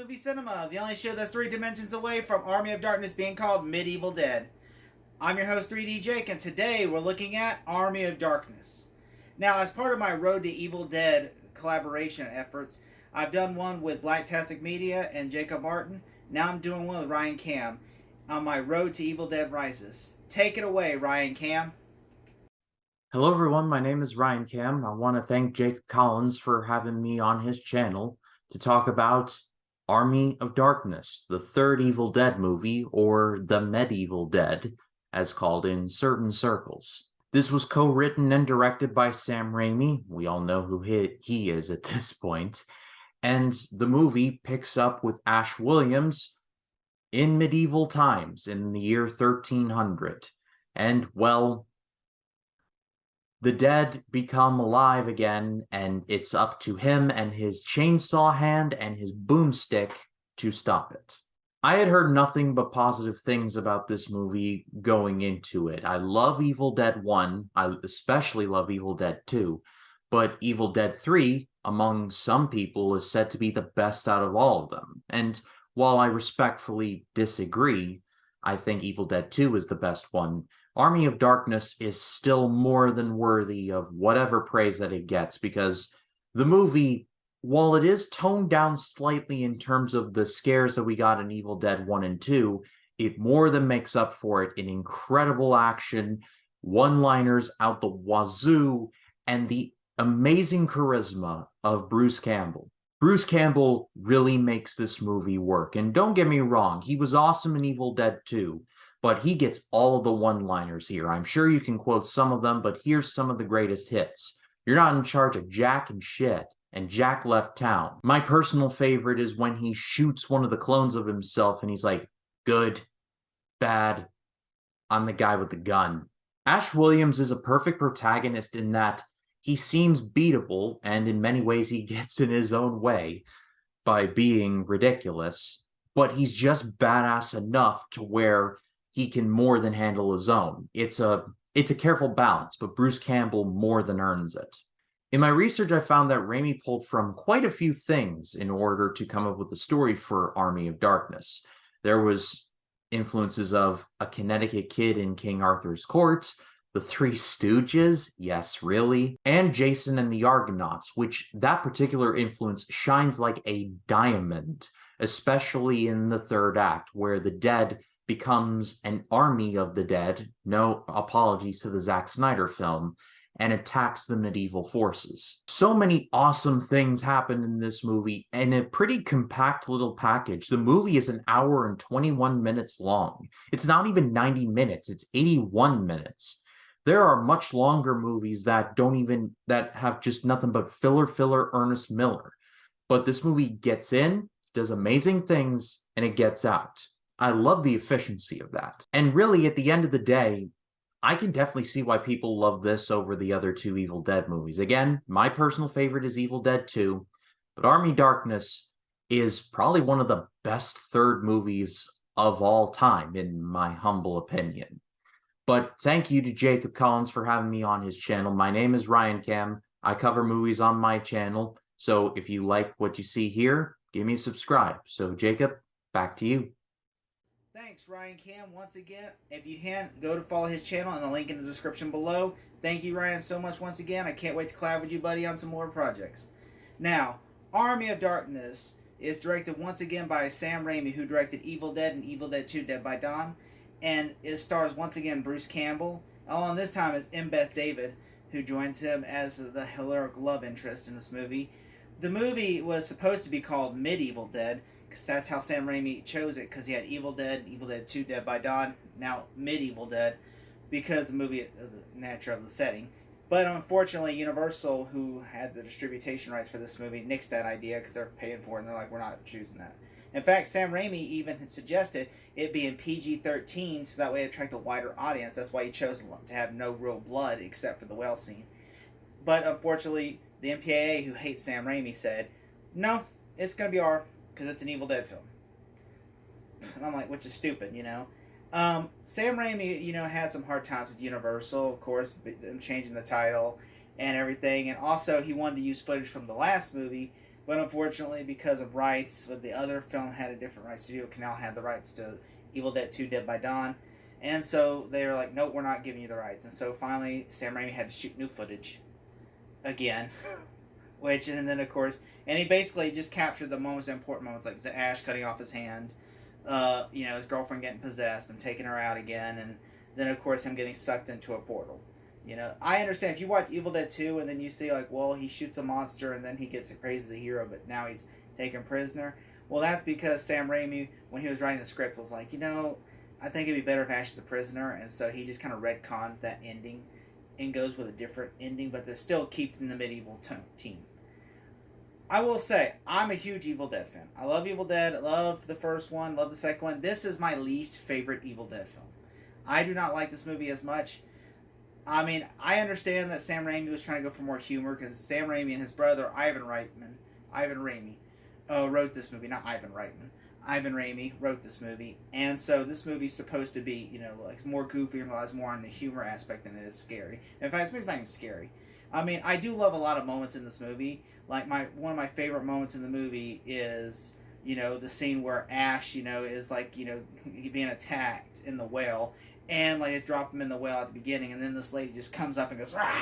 Movie Cinema, the only show that's 3 dimensions away from Army of Darkness being called Medieval Dead. I'm your host 3D Jake, and today we're looking at Army of Darkness. Now, as part of my Road to Evil Dead collaboration efforts, I've done one with Blacktastic Media and Jacob Martin. Now I'm doing one with Ryan Cam on my Road to Evil Dead Rises. Take it away, Ryan Cam. Hello everyone, my name is Ryan Cam. I want to thank Jacob Collins for having me on his channel to talk about Army of Darkness, the third Evil Dead movie, or The Medieval Dead, as called in certain circles. This was co-written and directed by Sam Raimi. We all know who he is at this point. And the movie picks up with Ash Williams in medieval times, in the year 1300. And, well, the dead become alive again, and it's up to him and his chainsaw hand and his boomstick to stop it. I had heard nothing but positive things about this movie going into it. I love Evil Dead 1, I especially love Evil Dead 2, but Evil Dead 3, among some people, is said to be the best out of all of them. And while I respectfully disagree, I think Evil Dead 2 is the best one. Army of Darkness is still more than worthy of whatever praise that it gets, because the movie, while it is toned down slightly in terms of the scares that we got in Evil Dead 1 and 2, it more than makes up for it in incredible action, one-liners out the wazoo, and the amazing charisma of Bruce Campbell. Bruce Campbell really makes this movie work, and don't get me wrong, he was awesome in Evil Dead 2, but he gets all of the one-liners here. I'm sure you can quote some of them, but here's some of the greatest hits. You're not in charge of Jack and shit, and Jack left town. My personal favorite is when he shoots one of the clones of himself, and he's like, good, bad, I'm the guy with the gun. Ash Williams is a perfect protagonist in that he seems beatable, and in many ways he gets in his own way by being ridiculous, but he's just badass enough to where he can more than handle his own. It's a careful balance, but Bruce Campbell more than earns it. In my research, I found that Raimi pulled from quite a few things in order to come up with the story for Army of Darkness. There was influences of A Connecticut Kid in King Arthur's Court, The Three Stooges, yes, really, and Jason and the Argonauts, which that particular influence shines like a diamond, especially in the third act, where the dead becomes an army of the dead, no apologies to the Zack Snyder film, and attacks the medieval forces. So many awesome things happen in this movie, and a pretty compact little package. The movie is an hour and 21 minutes long. It's not even 90 minutes, it's 81 minutes. There are much longer movies that have just nothing but filler Ernest Miller. But this movie gets in, does amazing things, and it gets out. I love the efficiency of that. And really, at the end of the day, I can definitely see why people love this over the other two Evil Dead movies. Again, my personal favorite is Evil Dead 2, but Army of Darkness is probably one of the best third movies of all time, in my humble opinion. But thank you to Jacob Collins for having me on his channel. My name is Ryan Cam. I cover movies on my channel, so if you like what you see here, give me a subscribe. So Jacob, back to you. Thanks, Ryan Cam. Once again, if you can, go to follow his channel and the link in the description below. Thank you, Ryan, so much once again. I can't wait to collab with you, buddy, on some more projects. Now, Army of Darkness is directed once again by Sam Raimi, who directed Evil Dead and Evil Dead 2 Dead by Dawn. And it stars once again Bruce Campbell, along this time as M. Beth David, who joins him as the Hilaric love interest in this movie. The movie was supposed to be called Medieval Dead, because that's how Sam Raimi chose it, because he had Evil Dead, Evil Dead 2 Dead by Dawn, now Medieval Dead, because the movie, the nature of the setting. But unfortunately, Universal, who had the distribution rights for this movie, nixed that idea because they're paying for it, and they're like, we're not choosing that. In fact, Sam Raimi even suggested it being PG-13, so that way it attract a wider audience. That's why he chose to have no real blood except for the whale scene. But unfortunately, the MPAA, who hates Sam Raimi, said, no, it's going to be R, because it's an Evil Dead film. And I'm like, which is stupid, you know. Sam Raimi, had some hard times with Universal, of course, them changing the title and everything. And also, he wanted to use footage from the last movie But unfortunately, because of rights, with the other film had a different rights. Studio Canal had the rights to Evil Dead 2: Dead by Dawn, and so they were like, "Nope, we're not giving you the rights." And so finally, Sam Raimi had to shoot new footage again, which and then of course, and he basically just captured the moments, the important moments, like Ash cutting off his hand, his girlfriend getting possessed and taking her out again, and then of course him getting sucked into a portal. I understand if you watch Evil Dead 2 and then you see like, well, he shoots a monster and then he gets praised as a hero, but now he's taken prisoner. Well, that's because Sam Raimi, when he was writing the script, was like, I think it'd be better if Ash is a prisoner, and so he just kind of retcons that ending and goes with a different ending, but they're still keeping the medieval team. I will say, I'm a huge Evil Dead fan. I love Evil Dead. I love the first one. Love the second one. This is my least favorite Evil Dead film. I do not like this movie as much. I mean, I understand that Sam Raimi was trying to go for more humor because Sam Raimi and his brother Ivan Raimi, wrote this movie. Not Ivan Reitman. Ivan Raimi wrote this movie, and so this movie's supposed to be, like more goofy and relies more on the humor aspect than it is scary. In fact, this movie's not even scary. I mean, I do love a lot of moments in this movie. Like one of my favorite moments in the movie is, the scene where Ash, is like, being attacked in the well, and like it dropped him in the well at the beginning, and then this lady just comes up and goes, rah!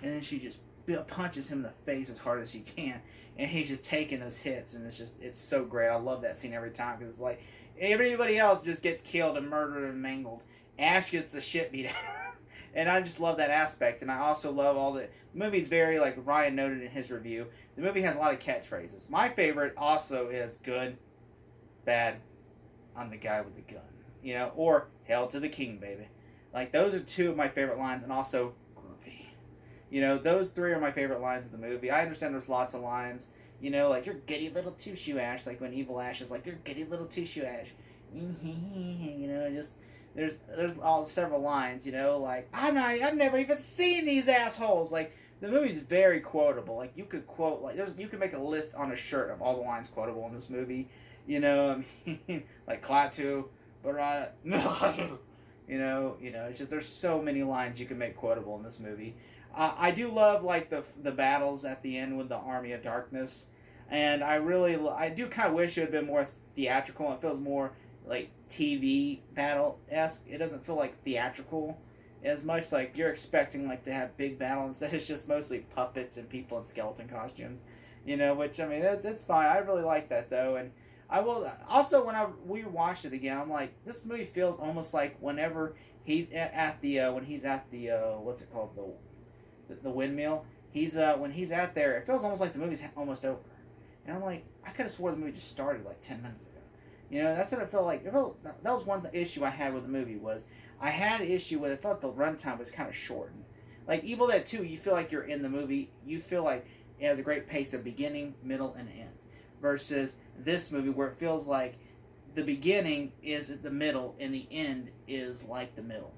And then she just punches him in the face as hard as she can, and he's just taking those hits, and it's so great. I love that scene every time because it's like everybody else just gets killed and murdered and mangled. Ash gets the shit beat out of him. And I just love that aspect, and I also love the movie's very, like Ryan noted in his review, the movie has a lot of catchphrases. My favorite also is good, bad, I'm the guy with the gun, or hail to the king, baby. Like, those are two of my favorite lines, and also groovy. Those three are my favorite lines of the movie. I understand there's lots of lines, like, you're giddy little two-shoe Ash, like when Evil Ash is like, you're giddy little two-shoe Ash. Just... There's all several lines, like I've never even seen these assholes. Like the movie's very quotable. Like you could quote you could make a list on a shirt of all the lines quotable in this movie. Like Klaatu, Barada, it's just there's so many lines you can make quotable in this movie. I do love like the battles at the end with the Army of Darkness, and I do kind of wish it had been more theatrical. It feels more like TV battle-esque. It doesn't feel like theatrical as much. Like you're expecting like to have big battle, instead it's just mostly puppets and people in skeleton costumes, which I mean it's fine. I really like that though, and I will also we watched it again, I'm like, this movie feels almost like whenever he's at the what's it called, the windmill. When he's out there, it feels almost like the movie's almost over, and I'm like, I could have swore the movie just started like 10 minutes ago. That's what it felt like. That was one issue I had with the movie, was I had an issue with it. I felt the runtime was kind of shortened. Like Evil Dead 2, you feel like you're in the movie. You feel like it has a great pace of beginning, middle, and end. Versus this movie where it feels like the beginning is at the middle and the end is like the middle.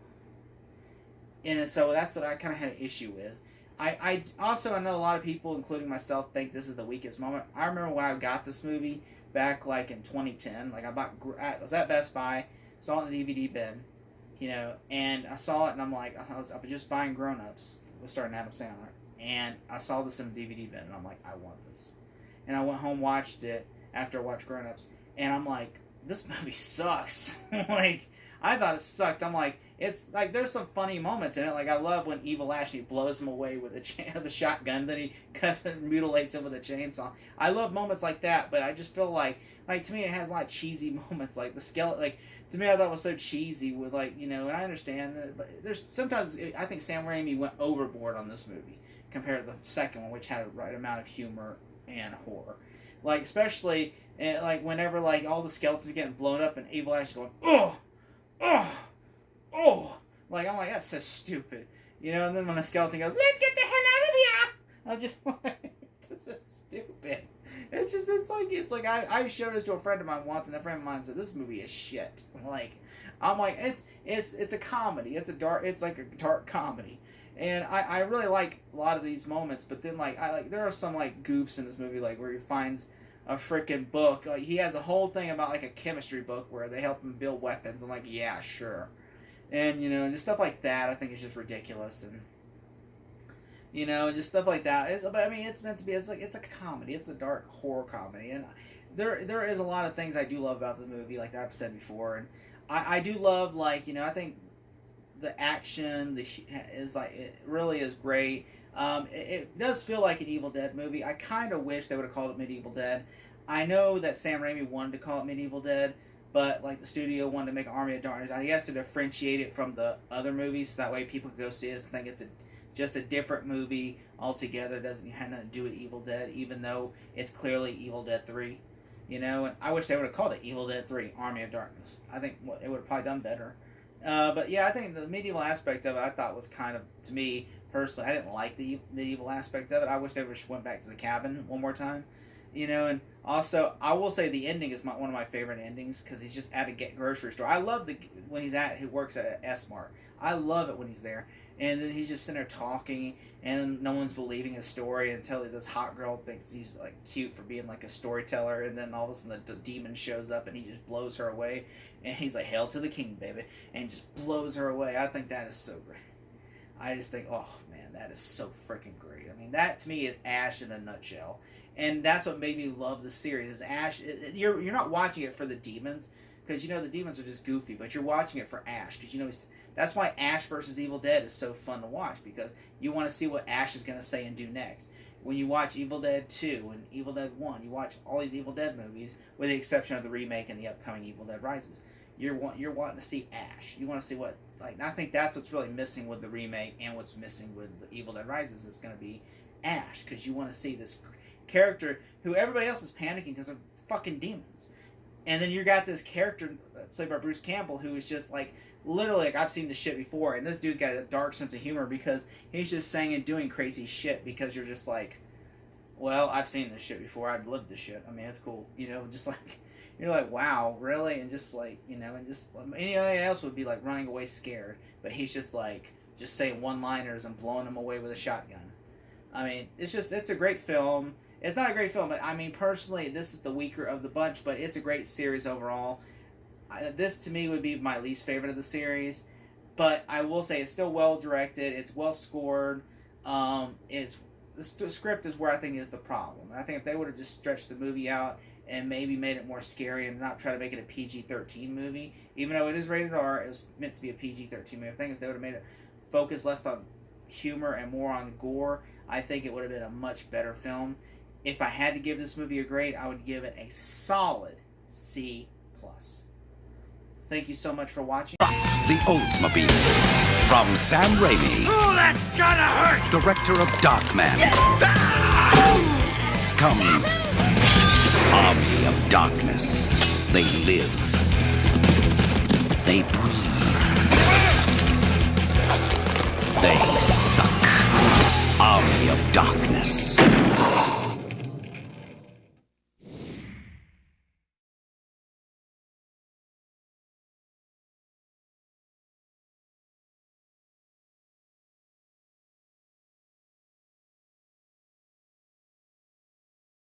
And so that's what I kind of had an issue with. I also, I know a lot of people, including myself, think this is the weakest moment. I remember when I got this movie back like in 2010, like I was at Best Buy, saw it in the DVD bin, and I saw it and I'm like, I was just buying Grown Ups with starring Adam Sandler, and I saw this in the DVD bin and I'm like, I want this, and I went home, watched it after I watched Grown Ups, and I'm like, this movie sucks. Like I thought it sucked. I'm like, it's like there's some funny moments in it. Like I love when Evil Ash blows him away with the shotgun, then he mutilates him with a chainsaw. I love moments like that, but I just feel like to me it has a lot of cheesy moments. Like the skeleton, like to me I thought it was so cheesy with and I understand that, but there's sometimes I think Sam Raimi went overboard on this movie compared to the second one, which had a right amount of humor and horror. Like especially like whenever like all the skeletons are getting blown up and Evil Ash is going, oh. Like, I'm like, that's so stupid. And then when the skeleton goes, let's get the hell out of here! I'm just like, this is stupid. It's like I showed this to a friend of mine once, and a friend of mine said, this movie is shit. I'm like, it's a comedy. It's like a dark comedy. And I really like a lot of these moments, but then there are some like goofs in this movie, like where he finds a freaking book. Like he has a whole thing about like a chemistry book where they help him build weapons. I'm like, yeah, sure. And just stuff like that I think is just ridiculous. And you know, and just stuff like that. But I mean, it's meant to be. It's a comedy. It's a dark horror comedy, and there is a lot of things I do love about the movie, like I've said before, and I do love, like, you know, I think the action is like, it really is great. It does feel like an Evil Dead movie. I kind of wish they would have called it Medieval Dead. I know that Sam Raimi wanted to call it Medieval Dead, but like the studio wanted to make Army of Darkness, I guess, to differentiate it from the other movies, so that way people could go see it and think it's just a different movie altogether. It doesn't have nothing to do with Evil Dead, even though it's clearly Evil Dead 3. You know, and I wish they would have called it Evil Dead 3, Army of Darkness. I think it would have probably done better. But yeah, I think the medieval aspect of it, I thought was kind of, to me personally, I didn't like the medieval aspect of it. I wish they would have went back to the cabin one more time. You know, and also I will say the ending is one of my favorite endings, because he's just at a grocery store. I love when he works at S-Mart. I love it when he's there, and then he's just sitting there talking, and no one's believing his story until this hot girl thinks he's like cute for being like a storyteller, and then all of a sudden the demon shows up and he just blows her away, and he's like, "Hail to the king, baby," and just blows her away. I think that is so great. I just think, oh man, that is so freaking great. I mean, that to me is Ash in a nutshell. And that's what made me love the series. Is Ash? You're not watching it for the demons, because you know the demons are just goofy, but you're watching it for Ash, because you know that's why Ash versus Evil Dead is so fun to watch, because you want to see what Ash is going to say and do next. When you watch Evil Dead 2 and Evil Dead 1, you watch all these Evil Dead movies, with the exception of the remake and the upcoming Evil Dead Rises. You're wanting to see Ash. You want to see what, like, I think that's what's really missing with the remake, and what's missing with the Evil Dead Rises is going to be Ash, because you want to see this character who everybody else is panicking because they're fucking demons, and then you got this character played by Bruce Campbell who is just like, literally, like, I've seen this shit before, and this dude's got a dark sense of humor, because he's just saying and doing crazy shit, because you're just like, well, I've seen this shit before, I've lived this shit, I mean, it's cool, you know, just like, you're like, wow, really? And just like, you know, and just anybody else would be like running away scared, but he's just like, just saying one-liners and blowing them away with a shotgun. I mean, it's a great film. It's not a great film, but I mean, personally, this is the weaker of the bunch, but it's a great series overall. This, to me, would be my least favorite of the series, but I will say it's still well directed. It's well scored. The script is where I think is the problem. I think if they would have just stretched the movie out and maybe made it more scary and not try to make it a PG-13 movie, even though it is rated R, it was meant to be a PG-13 movie. I think if they would have made it focus less on humor and more on gore, I think it would have been a much better film. If I had to give this movie a grade, I would give it a solid C+. Thank you so much for watching. The Oldsmobile from Sam Raimi. Oh, that's gonna hurt! Director of Darkman. Comes Army of Darkness. They live. They breathe. They suck. Army of Darkness.